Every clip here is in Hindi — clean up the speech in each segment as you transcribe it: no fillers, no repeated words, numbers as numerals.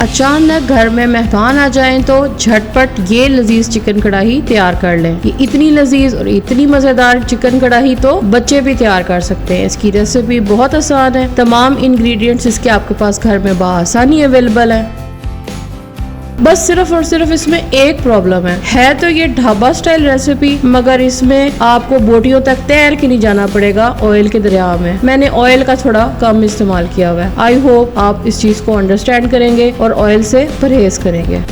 अचानक घर में मेहमान आ जाएं तो झटपट ये लजीज चिकन कढ़ाई तैयार कर लें। ये इतनी लजीज और इतनी मजेदार चिकन कढ़ाई तो बच्चे भी तैयार कर सकते हैं। इसकी रेसिपी बहुत आसान है। तमाम इंग्रेडिएंट्स इसके आपके पास घर में बआसानी अवेलेबल है। बस सिर्फ और सिर्फ इसमें एक प्रॉब्लम है तो ये ढाबा स्टाइल रेसिपी, मगर इसमें आपको बोटियों तक तैर के नहीं जाना पड़ेगा ऑयल के दरिया में। मैंने ऑयल का थोड़ा कम इस्तेमाल किया हुआ है। आई होप आप इस चीज को अंडरस्टैंड करेंगे और ऑयल से परहेज करेंगे।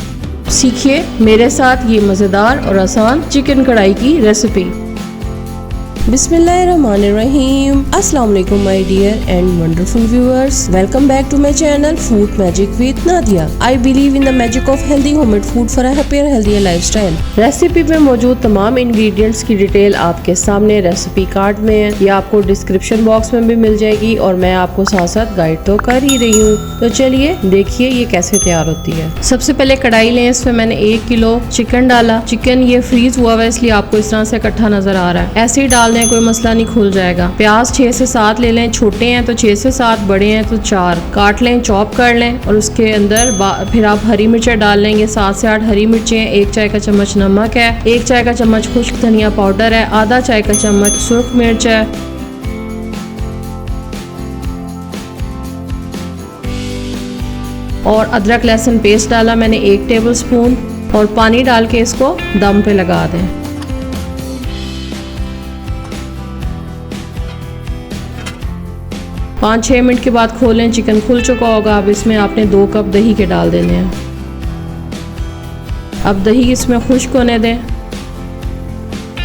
सीखिए मेरे साथ ये मजेदार और आसान चिकन कढ़ाई की रेसिपी। बिस्मिल्लाहिर्रहमानिर्रहीम। अस्सलाम वालेकुम my dear and wonderful viewers, welcome back to my channel food magic with Nadia. I believe in the magic of healthy homemade food for a happier healthier lifestyle. Recipe में मौजूद तमाम इंग्रेडिएंट्स की डिटेल आपके सामने रेसिपी कार्ड में है। ये आपको डिस्क्रिप्शन बॉक्स में भी मिल जाएगी और मैं आपको साथ साथ गाइड तो कर ही रही हूँ। तो चलिए देखिए ये कैसे तैयार होती है। सबसे पहले कढ़ाई लें, इसमें मैंने 1 किलो चिकन डाला। चिकन ये फ्रीज हुआ हुआ है इसलिए आपको इस तरह से इकट्ठा नजर आ रहा है। ऐसे ही डाल दें, कोई मसला नहीं, खुल जाएगा। प्याज 6 से 7 ले लें, छोटे हैं तो 6 से 7, बड़े हैं तो 4 काट लें, चॉप कर लें। और उसके अंदर फिर आप हरी मिर्चें डाल लेंगे, 7 से 8 हरी मिर्चें, 1 चाय का चम्मच नमक है, 1 चाय का चम्मच खुश्क धनिया पाउडर है, आधा चाय का चम्मच सुर्ख मिर्च है, और अदरक लहसुन पेस्ट डाला मैंने 1 टेबलस्पून, और पानी डाल के इसको दम पे लगा दें। पाँच 6 मिनट के बाद खोलें, चिकन खुल चुका होगा। अब इसमें आपने 2 कप दही के डाल देने हैं। अब दही इसमें खुश्क होने दें।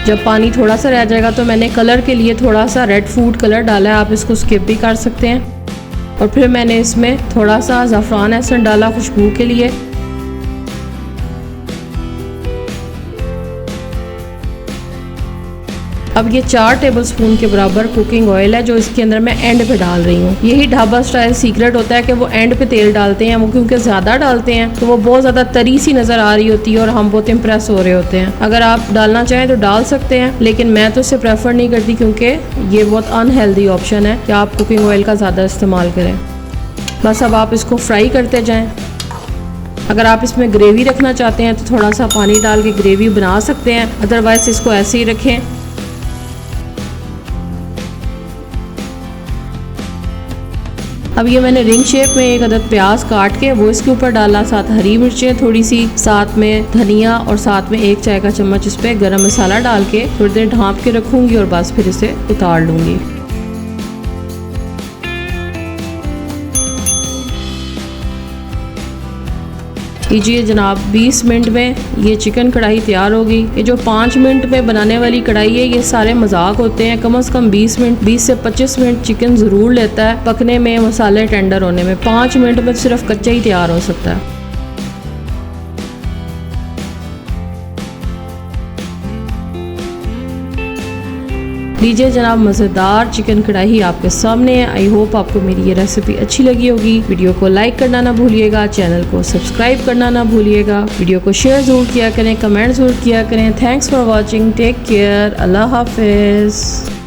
जब पानी थोड़ा सा रह जाएगा तो मैंने कलर के लिए थोड़ा सा रेड फूड कलर डाला है, आप इसको स्किप भी कर सकते हैं। और फिर मैंने इसमें थोड़ा सा ज़ाफ़रान एसेंस डाला खुशबू के लिए। अब ये 4 टेबलस्पून के बराबर कुकिंग ऑयल है जो इसके अंदर मैं एंड पे डाल रही हूँ। यही ढाबा स्टाइल सीक्रेट होता है कि वो एंड पे तेल डालते हैं। वो क्योंकि ज़्यादा डालते हैं तो वो बहुत ज़्यादा तरी सी नज़र आ रही होती है और हम बहुत इम्प्रेस हो रहे होते हैं। अगर आप डालना चाहें तो डाल सकते हैं, लेकिन मैं तो इसे प्रेफर नहीं करती क्योंकि ये बहुत अनहेल्दी ऑप्शन है कि आप कुकिंग ऑयल का ज़्यादा इस्तेमाल करें। बस अब आप इसको फ्राई करते जाएँ। अगर आप इसमें ग्रेवी रखना चाहते हैं तो थोड़ा सा पानी डाल के ग्रेवी बना सकते हैं, अदरवाइज इसको ऐसे ही रखें। अब ये मैंने रिंग शेप में 1 अदद प्याज काट के वो इसके ऊपर डाला, साथ हरी मिर्चें थोड़ी सी, साथ में धनिया, और साथ में 1 चाय का चम्मच इस पे गरम मसाला डाल के थोड़ी देर ढाँप के रखूँगी और बस फिर इसे उतार लूँगी। कीजिए जनाब, 20 मिनट में ये चिकन कढ़ाई तैयार होगी। ये जो 5 मिनट में बनाने वाली कढ़ाई है ये सारे मजाक होते हैं। कम से कम 20 मिनट, 20 से 25 मिनट चिकन ज़रूर लेता है पकने में, मसाले टेंडर होने में। 5 मिनट में सिर्फ कच्चा ही तैयार हो सकता है। लीजिए जनाब, मज़ेदार चिकन कढ़ाई आपके सामने है। आई होप आपको मेरी ये रेसिपी अच्छी लगी होगी। वीडियो को लाइक करना ना भूलिएगा, चैनल को सब्सक्राइब करना ना भूलिएगा, वीडियो को शेयर ज़रूर किया करें, कमेंट ज़रूर किया करें। Thanks for watching, take care, Allah हाफिज़।